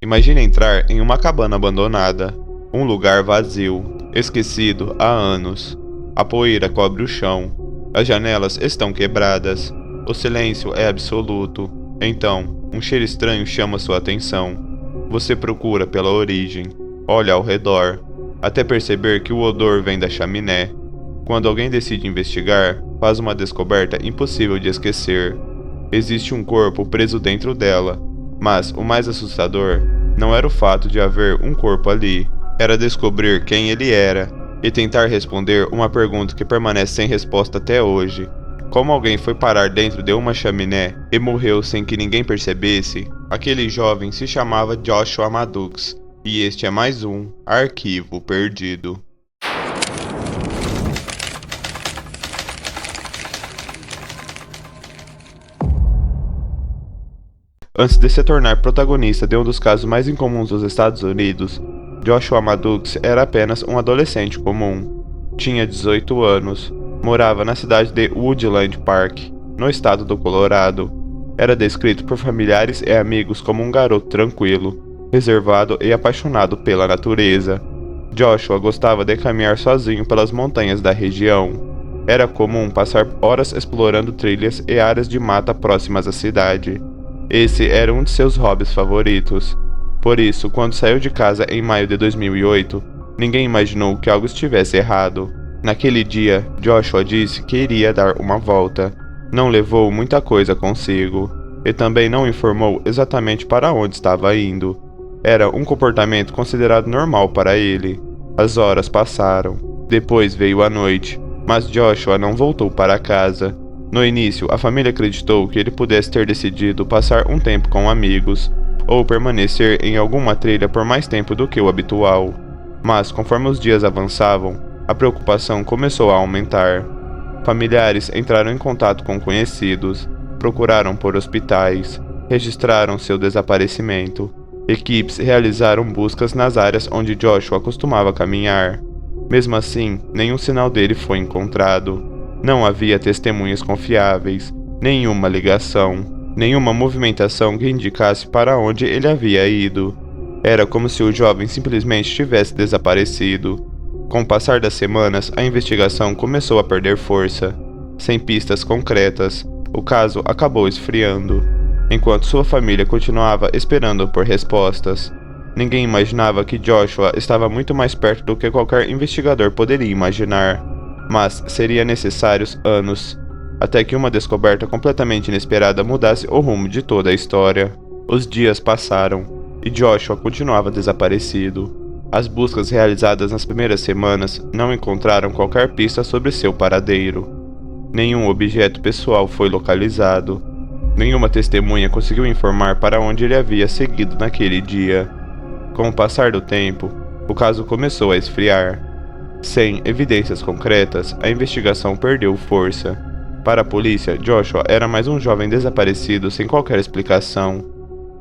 Imagine entrar em uma cabana abandonada, um lugar vazio, esquecido há anos. A poeira cobre o chão, as janelas estão quebradas, o silêncio é absoluto. Então, um cheiro estranho chama sua atenção. Você procura pela origem, olha ao redor, até perceber que o odor vem da chaminé. Quando alguém decide investigar, faz uma descoberta impossível de esquecer. Existe um corpo preso dentro dela, mas o mais assustador não era o fato de haver um corpo ali, era descobrir quem ele era e tentar responder uma pergunta que permanece sem resposta até hoje. Como alguém foi parar dentro de uma chaminé e morreu sem que ninguém percebesse? Aquele jovem se chamava Joshua Maddox, e este é mais um Arquivo Perdido. Antes de se tornar protagonista de um dos casos mais incomuns dos Estados Unidos, Joshua Maddox era apenas um adolescente comum. Tinha 18 anos, morava na cidade de Woodland Park, no estado do Colorado. Era descrito por familiares e amigos como um garoto tranquilo, reservado e apaixonado pela natureza. Joshua gostava de caminhar sozinho pelas montanhas da região. Era comum passar horas explorando trilhas e áreas de mata próximas à cidade. Esse era um de seus hobbies favoritos. Por isso, quando saiu de casa em maio de 2008, ninguém imaginou que algo estivesse errado. Naquele dia, Joshua disse que iria dar uma volta. Não levou muita coisa consigo, e também não informou exatamente para onde estava indo. Era um comportamento considerado normal para ele. As horas passaram. Depois veio a noite, mas Joshua não voltou para casa. No início, a família acreditou que ele pudesse ter decidido passar um tempo com amigos, ou permanecer em alguma trilha por mais tempo do que o habitual. Mas, conforme os dias avançavam, a preocupação começou a aumentar. Familiares entraram em contato com conhecidos, procuraram por hospitais, registraram seu desaparecimento. Equipes realizaram buscas nas áreas onde Joshua costumava caminhar. Mesmo assim, nenhum sinal dele foi encontrado. Não havia testemunhas confiáveis, nenhuma ligação, nenhuma movimentação que indicasse para onde ele havia ido. Era como se o jovem simplesmente tivesse desaparecido. Com o passar das semanas, a investigação começou a perder força. Sem pistas concretas, o caso acabou esfriando, enquanto sua família continuava esperando por respostas. Ninguém imaginava que Joshua estava muito mais perto do que qualquer investigador poderia imaginar. Mas seria necessários anos, até que uma descoberta completamente inesperada mudasse o rumo de toda a história. Os dias passaram, e Joshua continuava desaparecido. As buscas realizadas nas primeiras semanas não encontraram qualquer pista sobre seu paradeiro. Nenhum objeto pessoal foi localizado. Nenhuma testemunha conseguiu informar para onde ele havia seguido naquele dia. Com o passar do tempo, o caso começou a esfriar. Sem evidências concretas, a investigação perdeu força. Para a polícia, Joshua era mais um jovem desaparecido sem qualquer explicação.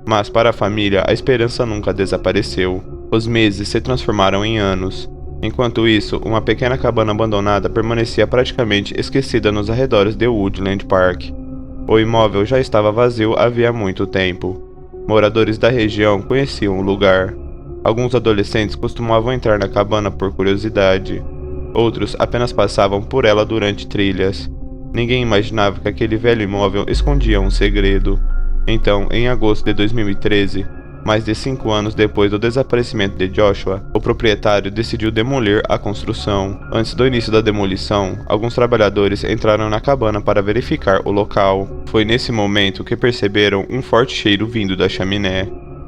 Mas para a família, a esperança nunca desapareceu. Os meses se transformaram em anos. Enquanto isso, uma pequena cabana abandonada permanecia praticamente esquecida nos arredores de Woodland Park. O imóvel já estava vazio havia muito tempo. Moradores da região conheciam o lugar. Alguns adolescentes costumavam entrar na cabana por curiosidade. Outros apenas passavam por ela durante trilhas. Ninguém imaginava que aquele velho imóvel escondia um segredo. Então, em agosto de 2013, mais de 5 anos depois do desaparecimento de Joshua, o proprietário decidiu demolir a construção. Antes do início da demolição, alguns trabalhadores entraram na cabana para verificar o local. Foi nesse momento que perceberam um forte cheiro vindo da chaminé.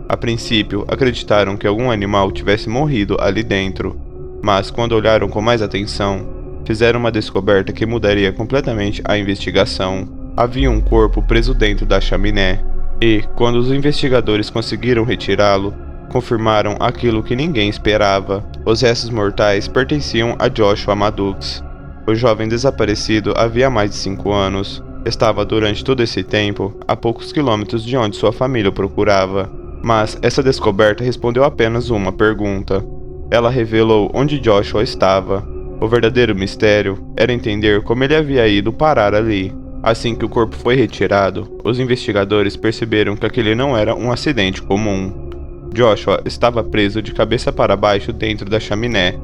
A princípio, acreditaram que algum animal tivesse morrido ali dentro, mas quando olharam com mais atenção, fizeram uma descoberta que mudaria completamente a investigação. Havia um corpo preso dentro da chaminé, e, quando os investigadores conseguiram retirá-lo, confirmaram aquilo que ninguém esperava. Os restos mortais pertenciam a Joshua Maddox. O jovem desaparecido havia mais de 5 anos. Estava durante todo esse tempo a poucos quilômetros de onde sua família o procurava. Mas essa descoberta respondeu apenas uma pergunta. Ela revelou onde Joshua estava. O verdadeiro mistério era entender como ele havia ido parar ali. Assim que o corpo foi retirado, os investigadores perceberam que aquele não era um acidente comum. Joshua estava preso de cabeça para baixo dentro da chaminé.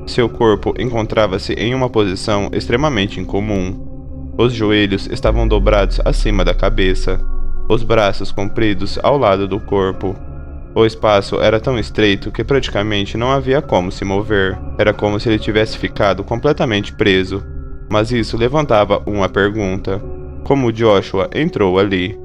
Seu corpo encontrava-se em uma posição extremamente incomum. Os joelhos estavam dobrados acima da cabeça, os braços compridos ao lado do corpo. O espaço era tão estreito que praticamente não havia como se mover. Era como se ele tivesse ficado completamente preso. Mas isso levantava uma pergunta: como Joshua entrou ali?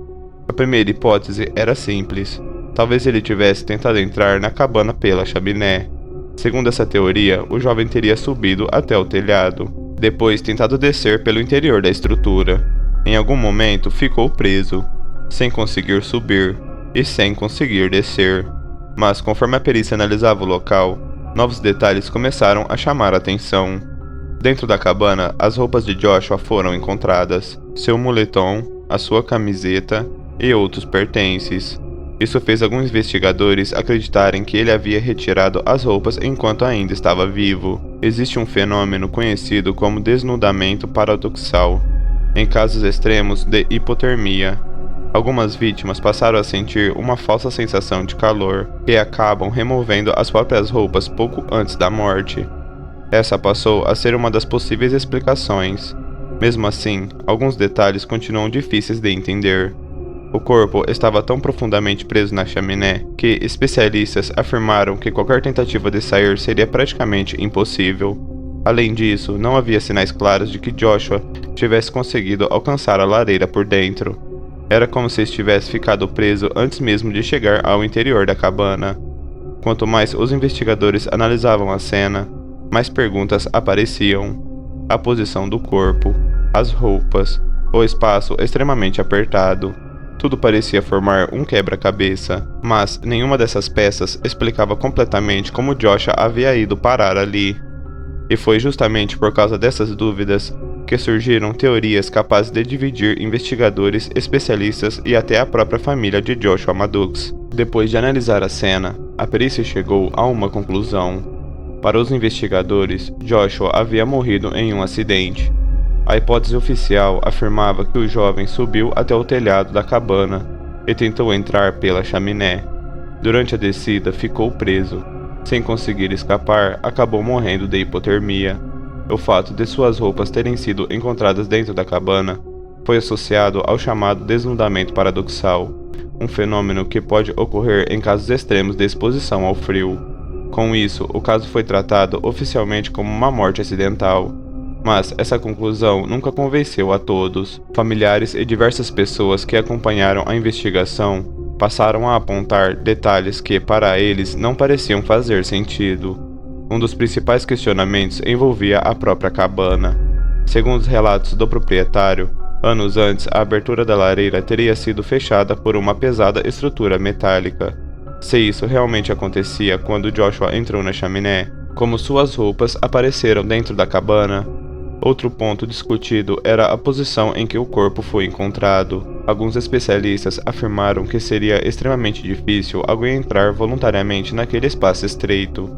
A primeira hipótese era simples. Talvez ele tivesse tentado entrar na cabana pela chaminé. Segundo essa teoria, o jovem teria subido até o telhado, depois tentado descer pelo interior da estrutura. Em algum momento ficou preso, sem conseguir subir e sem conseguir descer. Mas conforme a perícia analisava o local, novos detalhes começaram a chamar a atenção. Dentro da cabana, as roupas de Joshua foram encontradas, seu moletom, a sua camiseta e outros pertences. Isso fez alguns investigadores acreditarem que ele havia retirado as roupas enquanto ainda estava vivo. Existe um fenômeno conhecido como desnudamento paradoxal, em casos extremos de hipotermia. Algumas vítimas passaram a sentir uma falsa sensação de calor e acabam removendo as próprias roupas pouco antes da morte. Essa passou a ser uma das possíveis explicações. Mesmo assim, alguns detalhes continuam difíceis de entender. O corpo estava tão profundamente preso na chaminé que especialistas afirmaram que qualquer tentativa de sair seria praticamente impossível. Além disso, não havia sinais claros de que Joshua tivesse conseguido alcançar a lareira por dentro. Era como se estivesse ficado preso antes mesmo de chegar ao interior da cabana. Quanto mais os investigadores analisavam a cena, mais perguntas apareciam. A posição do corpo, as roupas, o espaço extremamente apertado. Tudo parecia formar um quebra-cabeça, mas nenhuma dessas peças explicava completamente como Joshua havia ido parar ali. E foi justamente por causa dessas dúvidas que surgiram teorias capazes de dividir investigadores, especialistas e até a própria família de Joshua Maddox. Depois de analisar a cena, a perícia chegou a uma conclusão. Para os investigadores, Joshua havia morrido em um acidente. A hipótese oficial afirmava que o jovem subiu até o telhado da cabana e tentou entrar pela chaminé. Durante a descida, ficou preso. Sem conseguir escapar, acabou morrendo de hipotermia. O fato de suas roupas terem sido encontradas dentro da cabana foi associado ao chamado desnudamento paradoxal, um fenômeno que pode ocorrer em casos extremos de exposição ao frio. Com isso, o caso foi tratado oficialmente como uma morte acidental. Mas essa conclusão nunca convenceu a todos. Familiares e diversas pessoas que acompanharam a investigação passaram a apontar detalhes que, para eles, não pareciam fazer sentido. Um dos principais questionamentos envolvia a própria cabana. Segundo os relatos do proprietário, anos antes a abertura da lareira teria sido fechada por uma pesada estrutura metálica. Se isso realmente acontecia quando Joshua entrou na chaminé, como suas roupas apareceram dentro da cabana? Outro ponto discutido era a posição em que o corpo foi encontrado. Alguns especialistas afirmaram que seria extremamente difícil alguém entrar voluntariamente naquele espaço estreito.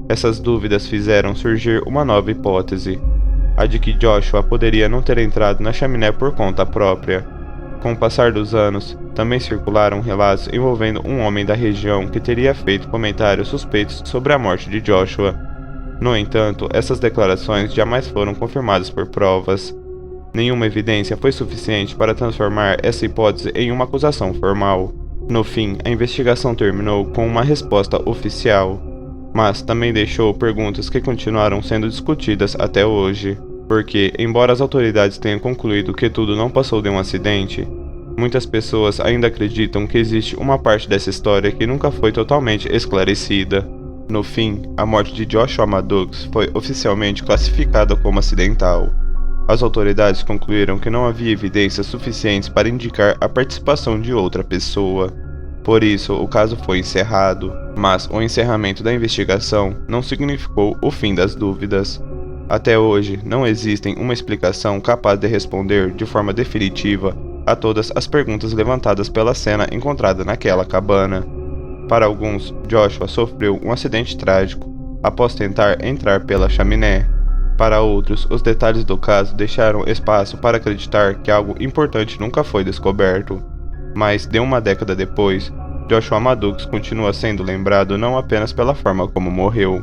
Essas dúvidas fizeram surgir uma nova hipótese, a de que Joshua poderia não ter entrado na chaminé por conta própria. Com o passar dos anos, também circularam relatos envolvendo um homem da região que teria feito comentários suspeitos sobre a morte de Joshua. No entanto, essas declarações jamais foram confirmadas por provas. Nenhuma evidência foi suficiente para transformar essa hipótese em uma acusação formal. No fim, a investigação terminou com uma resposta oficial, mas também deixou perguntas que continuaram sendo discutidas até hoje. Porque, embora as autoridades tenham concluído que tudo não passou de um acidente, muitas pessoas ainda acreditam que existe uma parte dessa história que nunca foi totalmente esclarecida. No fim, a morte de Joshua Maddox foi oficialmente classificada como acidental. As autoridades concluíram que não havia evidências suficientes para indicar a participação de outra pessoa. Por isso, o caso foi encerrado, mas o encerramento da investigação não significou o fim das dúvidas. Até hoje, não existe uma explicação capaz de responder de forma definitiva a todas as perguntas levantadas pela cena encontrada naquela cabana. Para alguns, Joshua sofreu um acidente trágico após tentar entrar pela chaminé. Para outros, os detalhes do caso deixaram espaço para acreditar que algo importante nunca foi descoberto. Mas, de uma década depois, Joshua Maddox continua sendo lembrado não apenas pela forma como morreu,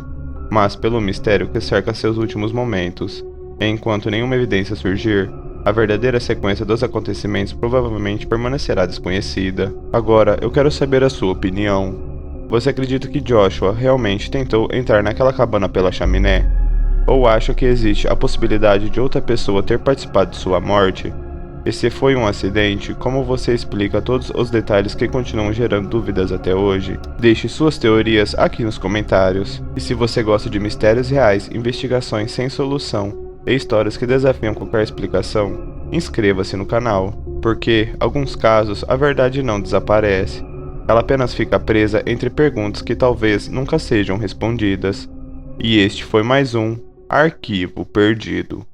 mas pelo mistério que cerca seus últimos momentos. Enquanto nenhuma evidência surgir, a verdadeira sequência dos acontecimentos provavelmente permanecerá desconhecida. Agora, eu quero saber a sua opinião. Você acredita que Joshua realmente tentou entrar naquela cabana pela chaminé? Ou acha que existe a possibilidade de outra pessoa ter participado de sua morte? E se foi um acidente, como você explica todos os detalhes que continuam gerando dúvidas até hoje? Deixe suas teorias aqui nos comentários. E se você gosta de mistérios reais, investigações sem solução e histórias que desafiam qualquer explicação, inscreva-se no canal, porque, em alguns casos, a verdade não desaparece. Ela apenas fica presa entre perguntas que talvez nunca sejam respondidas. E este foi mais um Arquivo Perdido.